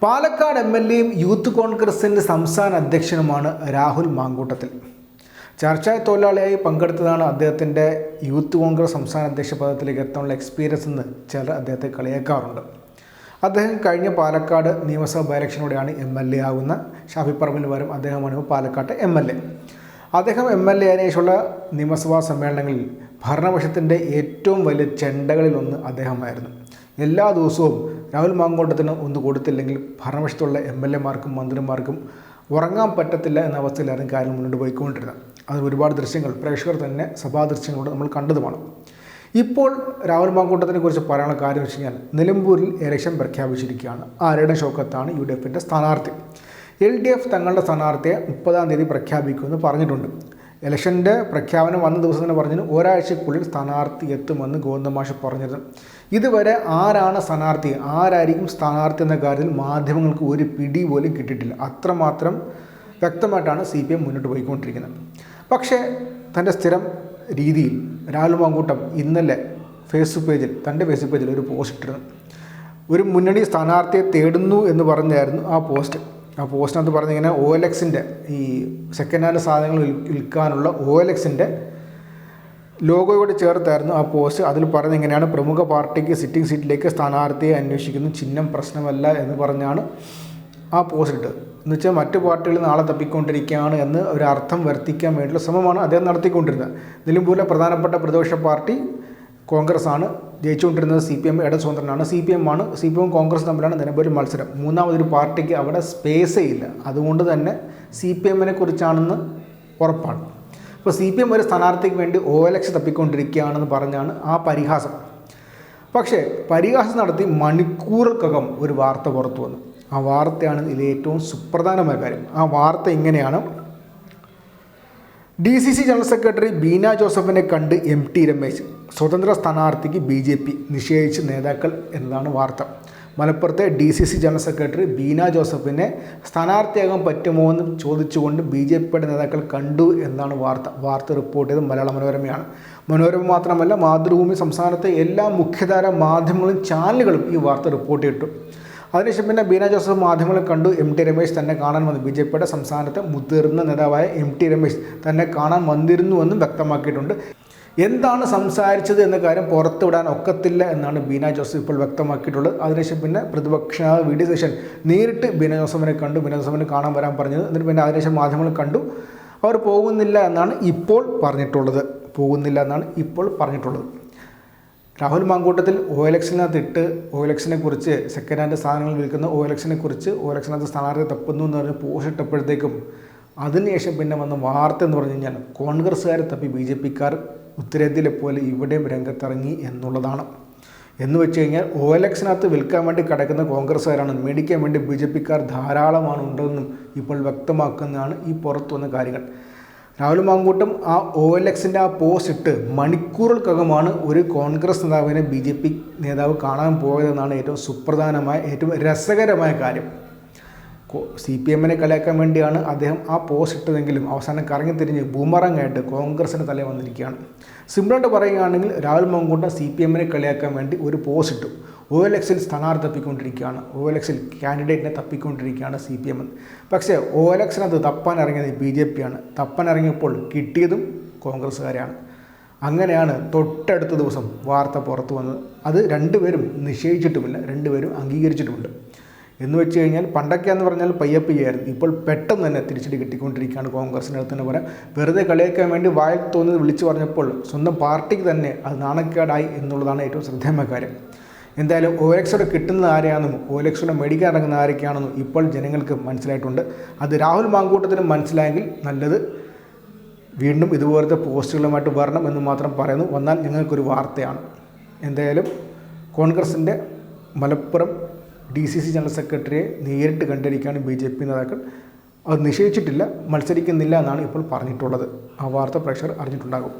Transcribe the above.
Palakkad എം.എൽ.എയും youth കോൺഗ്രസിൻ്റെ സംസ്ഥാന അധ്യക്ഷനുമാണ് രാഹുൽ മാങ്കൂട്ടത്തിൽ. ചർച്ചാ തൊഴിലാളിയായി പങ്കെടുത്തതാണ് അദ്ദേഹത്തിൻ്റെ യൂത്ത് കോൺഗ്രസ് സംസ്ഥാന അധ്യക്ഷ പദത്തിലേക്ക് എത്താനുള്ള എക്സ്പീരിയൻസ് എന്ന് ചിലർ അദ്ദേഹത്തെ കളിയാക്കാറുണ്ട്. അദ്ദേഹം കഴിഞ്ഞ പാലക്കാട് നിയമസഭാ ബൈ ഇലക്ഷനോടെയാണ് എം.എൽ.എ ആകുന്ന. ഷാഫി പറമ്പിലിന് പകരം അദ്ദേഹമാണ് ഇപ്പോൾ പാലക്കാട്ടെ എം.എൽ.എ. അദ്ദേഹം എം.എൽ.എ ആയതിനു ശേഷമുള്ള നിയമസഭാ സമ്മേളനങ്ങളിൽ ഭരണപക്ഷത്തിൻ്റെ ഏറ്റവും വലിയ ചെണ്ടകളിലൊന്ന് അദ്ദേഹമായിരുന്നു. എല്ലാ ദിവസവും രാഹുൽ മാങ്കൂട്ടത്തിന് ഒന്ന് കൊടുത്തില്ലെങ്കിൽ ഭരണപക്ഷത്തുള്ള എം.എൽ.എമാർക്കും മന്ത്രിമാർക്കും ഉറങ്ങാൻ പറ്റത്തില്ല എന്ന അവസ്ഥയിലായിരുന്നു കാര്യം മുന്നോട്ട് പോയിക്കൊണ്ടിരുന്നത്. അത് ഒരുപാട് ദൃശ്യങ്ങൾ പ്രേക്ഷകർ തന്നെ സഭാ ദൃശ്യങ്ങളോട് നമ്മൾ കണ്ടതുമാണ്. ഇപ്പോൾ രാഹുൽ മാങ്കൂട്ടത്തിനെ കുറിച്ച് പറയാനുള്ള കാര്യം വെച്ച് കഴിഞ്ഞാൽ നിലമ്പൂരിൽ ഇലക്ഷൻ പ്രഖ്യാപിച്ചിരിക്കുകയാണ്. ആരുടെ ഷൗക്കത്താണ് UDFൻ്റെ സ്ഥാനാർത്ഥി. LDF തങ്ങളുടെ സ്ഥാനാർത്ഥിയെ 30-ാം തീയതി പ്രഖ്യാപിക്കുമെന്ന് പറഞ്ഞിട്ടുണ്ട്. ഇലക്ഷൻ്റെ പ്രഖ്യാപനം വന്ന ദിവസം തന്നെ പറഞ്ഞതിന് ഒരാഴ്ചക്കുള്ളിൽ സ്ഥാനാർത്ഥി എത്തുമെന്ന് ഗോവിന്ദമാഷ് പറഞ്ഞിരുന്നു. ഇതുവരെ ആരാണ് സ്ഥാനാർത്ഥി, ആരായിരിക്കും സ്ഥാനാർത്ഥി എന്ന കാര്യത്തിൽ മാധ്യമങ്ങൾക്ക് ഒരു പിടി പോലും കിട്ടിയിട്ടില്ല. അത്രമാത്രം വ്യക്തമായിട്ടാണ് CPM മുന്നോട്ട് പോയിക്കൊണ്ടിരിക്കുന്നത്. പക്ഷേ തൻ്റെ സ്ഥിരം രീതിയിൽ രാഹുൽ മാങ്കൂട്ടം ഇന്നലെ തൻ്റെ ഫേസ്ബുക്ക് പേജിൽ ഒരു പോസ്റ്റ് ഇട്ടിരുന്നു. ഒരു മുന്നണി സ്ഥാനാർത്ഥിയെ തേടുന്നു എന്ന് പറഞ്ഞായിരുന്നു ആ പോസ്റ്റ്. ആ പോസ്റ്റിനകത്ത് പറഞ്ഞിങ്ങനെ OLXൻ്റെ ഈ സെക്കൻഡ് ഹാൻഡ് സാധനങ്ങൾ വിൽക്കാനുള്ള OLXൻ്റെ ലോഗോയോട് ചേർത്തായിരുന്നു ആ പോസ്റ്റ്. അതിൽ പറഞ്ഞ ഇങ്ങനെയാണ്: പ്രമുഖ പാർട്ടിക്ക് സിറ്റിംഗ് സീറ്റിലേക്ക് സ്ഥാനാർത്ഥിയെ അന്വേഷിക്കുന്നു, ചിഹ്നം പ്രശ്നമല്ല എന്ന് പറഞ്ഞാണ് ആ പോസ്റ്റ് ഇട്ടത്. എന്ന് വെച്ചാൽ മറ്റു പാർട്ടികൾ നാളെ തപ്പിക്കൊണ്ടിരിക്കുകയാണ് എന്ന് ഒരു അർത്ഥം വരുത്തിക്കാൻ വേണ്ടിയുള്ള ശ്രമമാണ് അദ്ദേഹം നടത്തിക്കൊണ്ടിരുന്നത്. നിലമ്പൂരിലെ പ്രധാനപ്പെട്ട പ്രതിപക്ഷ പാർട്ടി കോൺഗ്രസ് ആണ്. ജയിച്ചുകൊണ്ടിരുന്നത് CPM ഇടത് സ്വതന്ത്രനാണ്. CPM കോൺഗ്രസ് തമ്മിലാണ് നിലമ്പൂരിൽ മത്സരം. മൂന്നാമതൊരു പാർട്ടിക്ക് അവിടെ സ്പേസേ ഇല്ല. അതുകൊണ്ട് തന്നെ CPMനെ കുറിച്ചാണെന്ന് ഉറപ്പാണ്. ഇപ്പോൾ CPM ഒരു സ്ഥാനാർത്ഥിക്ക് വേണ്ടി OLX തപ്പിക്കൊണ്ടിരിക്കുകയാണെന്ന് പറഞ്ഞാണ് ആ പരിഹാസം. പക്ഷേ പരിഹാസം നടത്തി മണിക്കൂറുകൾക്കകം ഒരു വാർത്ത പുറത്തു വന്നു. ആ വാർത്തയാണ് ഇതിൽ ഏറ്റവും സുപ്രധാനമായ കാര്യം. ആ വാർത്ത ഇങ്ങനെയാണ്: DCC ജനറൽ സെക്രട്ടറി ബീന ജോസഫിനെ കണ്ട് MT രമേശ്, സ്വതന്ത്ര സ്ഥാനാർത്ഥിക്ക് BJP നിഷേധിച്ച് നേതാക്കൾ എന്നതാണ് വാർത്ത. മലപ്പുറത്തെ DCC ജനറൽ സെക്രട്ടറി ബീന ജോസഫിനെ സ്ഥാനാർത്ഥിയാകാൻ പറ്റുമോ എന്ന് ചോദിച്ചുകൊണ്ട് BJPയുടെ നേതാക്കൾ കണ്ടു എന്നാണ് വാർത്ത റിപ്പോർട്ട് ചെയ്തത് മലയാള മനോരമയാണ്. മനോരമ മാത്രമല്ല, മാതൃഭൂമി, സംസ്ഥാനത്തെ എല്ലാ മുഖ്യധാര മാധ്യമങ്ങളും ചാനലുകളും ഈ വാർത്ത റിപ്പോർട്ട് ചെയ്തിട്ടു. അതിനുശേഷം പിന്നെ ബീന ജോസഫ് മാധ്യമങ്ങളെ കണ്ടു. MT രമേശ് തന്നെ കാണാൻ വന്നു. BJPയുടെ സംസ്ഥാനത്തെ മുതിർന്ന നേതാവായ MT രമേശ് തന്നെ കാണാൻ വന്നിരുന്നുവെന്നും വ്യക്തമാക്കിയിട്ടുണ്ട്. എന്താണ് സംസാരിച്ചത് എന്ന കാര്യം പുറത്തുവിടാൻ ഒക്കത്തില്ല എന്നാണ് ബീന ജോസഫ് ഇപ്പോൾ വ്യക്തമാക്കിയിട്ടുള്ളത്. അതിനുശേഷം പിന്നെ പ്രതിപക്ഷ VD സതീശൻ നേരിട്ട് ബീന ജോസഫിനെ കണ്ടു. ബീന ജോസഫിനെ കാണാൻ വരാൻ പറഞ്ഞത്. എന്നിട്ട് പിന്നെ അതിനുശേഷം മാധ്യമങ്ങൾ കണ്ടു. അവർ പോകുന്നില്ല എന്നാണ് ഇപ്പോൾ പറഞ്ഞിട്ടുള്ളത്. രാഹുൽ മാങ്കൂട്ടത്തിൽ OLXനെ കുറിച്ച് സെക്കൻഡ് ഹാൻഡ് സാധനങ്ങൾ വിൽക്കുന്ന OLXനെ കുറിച്ച് OLXനകത്ത് സ്ഥാനാർത്ഥി തപ്പുന്നു എന്ന് പറഞ്ഞ് പോസ്റ്റ് ഇട്ടപ്പോഴത്തേക്കും അതിനുശേഷം പിന്നെ വന്ന വാർത്ത എന്ന് പറഞ്ഞു കഴിഞ്ഞാൽ കോൺഗ്രസ്സുകാരെ തപ്പി BJPക്കാർ ഉത്തരേന്ത്യയിലെ പോലെ ഇവിടെയും രംഗത്തിറങ്ങി എന്നുള്ളതാണ്. എന്ന് വെച്ച് കഴിഞ്ഞാൽ OLXനകത്ത് വിൽക്കാൻ വേണ്ടി കിടക്കുന്ന കോൺഗ്രസ്സുകാരാണ്, മേടിക്കാൻ വേണ്ടി BJPക്കാർ ധാരാളമാണ് ഉണ്ടെന്നും ഇപ്പോൾ വ്യക്തമാക്കുന്നതാണ് ഈ പുറത്തു വന്ന കാര്യങ്ങൾ. രാഹുൽ മാങ്കൂട്ടം ആ OLXൻ്റെ ആ പോസ്റ്റ് ഇട്ട് മണിക്കൂറുകൾക്കകമാണ് ഒരു കോൺഗ്രസ് നേതാവിനെ BJP നേതാവ് കാണാൻ പോയതെന്നാണ് ഏറ്റവും സുപ്രധാനമായ, ഏറ്റവും രസകരമായ കാര്യം. CPMനെ കളിയാക്കാൻ വേണ്ടിയാണ് അദ്ദേഹം ആ പോസ്റ്റ് ഇട്ടതെങ്കിലും അവസാനം കറങ്ങി തിരിഞ്ഞ് ബൂമറാങ്ങായിട്ട് കോൺഗ്രസിൻ്റെ തലയിൽ വന്നിരിക്കുകയാണ്. സിമ്പിളായിട്ട് പറയുകയാണെങ്കിൽ രാഹുൽ മാങ്കൂട്ടം CPMനെ കളിയാക്കാൻ വേണ്ടി ഒരു പോസ്റ്റ് ഇട്ടു. OLXൽ സ്ഥാനാർത്ഥി തപ്പിക്കൊണ്ടിരിക്കുകയാണ്, OLXൽ കാൻഡിഡേറ്റിനെ തപ്പിക്കൊണ്ടിരിക്കുകയാണ് CPM. പക്ഷേ OLXനകത്ത് തപ്പാൻ ഇറങ്ങിയത് BJPയാണ്. തപ്പാൻ ഇറങ്ങിയപ്പോൾ കിട്ടിയതും കോൺഗ്രസ്സുകാരെയാണ്. അങ്ങനെയാണ് തൊട്ടടുത്ത ദിവസം വാർത്ത പുറത്തു വന്നത്. അത് രണ്ടുപേരും നിഷേധിച്ചിട്ടുമില്ല, രണ്ടുപേരും അംഗീകരിച്ചിട്ടുമുണ്ട്. എന്ന് വെച്ച് കഴിഞ്ഞാൽ പണ്ടൊക്കെ എന്ന് പറഞ്ഞാൽ പയ്യപ്പയ്യായിരുന്നു. ഇപ്പോൾ പെട്ടെന്ന് തന്നെ തിരിച്ചടി കിട്ടിക്കൊണ്ടിരിക്കുകയാണ് കോൺഗ്രസിൻ്റെ അടുത്ത് തന്നെ പറയാം. വെറുതെ കളിയാക്കാൻ വേണ്ടി വായിൽ തോന്നുന്നത് വിളിച്ചു പറഞ്ഞപ്പോൾ സ്വന്തം പാർട്ടിക്ക് തന്നെ അത് നാണക്കേടായി എന്നുള്ളതാണ് ഏറ്റവും ശ്രദ്ധേയമായ കാര്യം. എന്തായാലും OLXോടെ കിട്ടുന്നത് ആരെയാണെന്നും OLXോടെ മേടിക്കാൻ ഇറങ്ങുന്ന ആരൊക്കെയാണെന്നും ഇപ്പോൾ ജനങ്ങൾക്ക് മനസ്സിലായിട്ടുണ്ട്. അത് രാഹുൽ മാങ്കൂട്ടത്തിനും മനസ്സിലായെങ്കിൽ നല്ലത്. വീണ്ടും ഇതുപോലത്തെ പോസ്റ്റുകളുമായിട്ട് വരണം എന്ന് മാത്രം പറയുന്നു. വന്നാൽ ഞങ്ങൾക്കൊരു വാർത്തയാണ്. എന്തായാലും കോൺഗ്രസിൻ്റെ മലപ്പുറം DCC ജനറൽ സെക്രട്ടറിയെ നേരിട്ട് കണ്ടിരിക്കുകയാണ് BJP നേതാക്കൾ. അത് നിഷേധിച്ചിട്ടില്ല, മത്സരിക്കുന്നില്ല എന്നാണ് ഇപ്പോൾ പറഞ്ഞിട്ടുള്ളത്. ആ വാർത്ത പ്രേക്ഷകർ അറിഞ്ഞിട്ടുണ്ടാകും.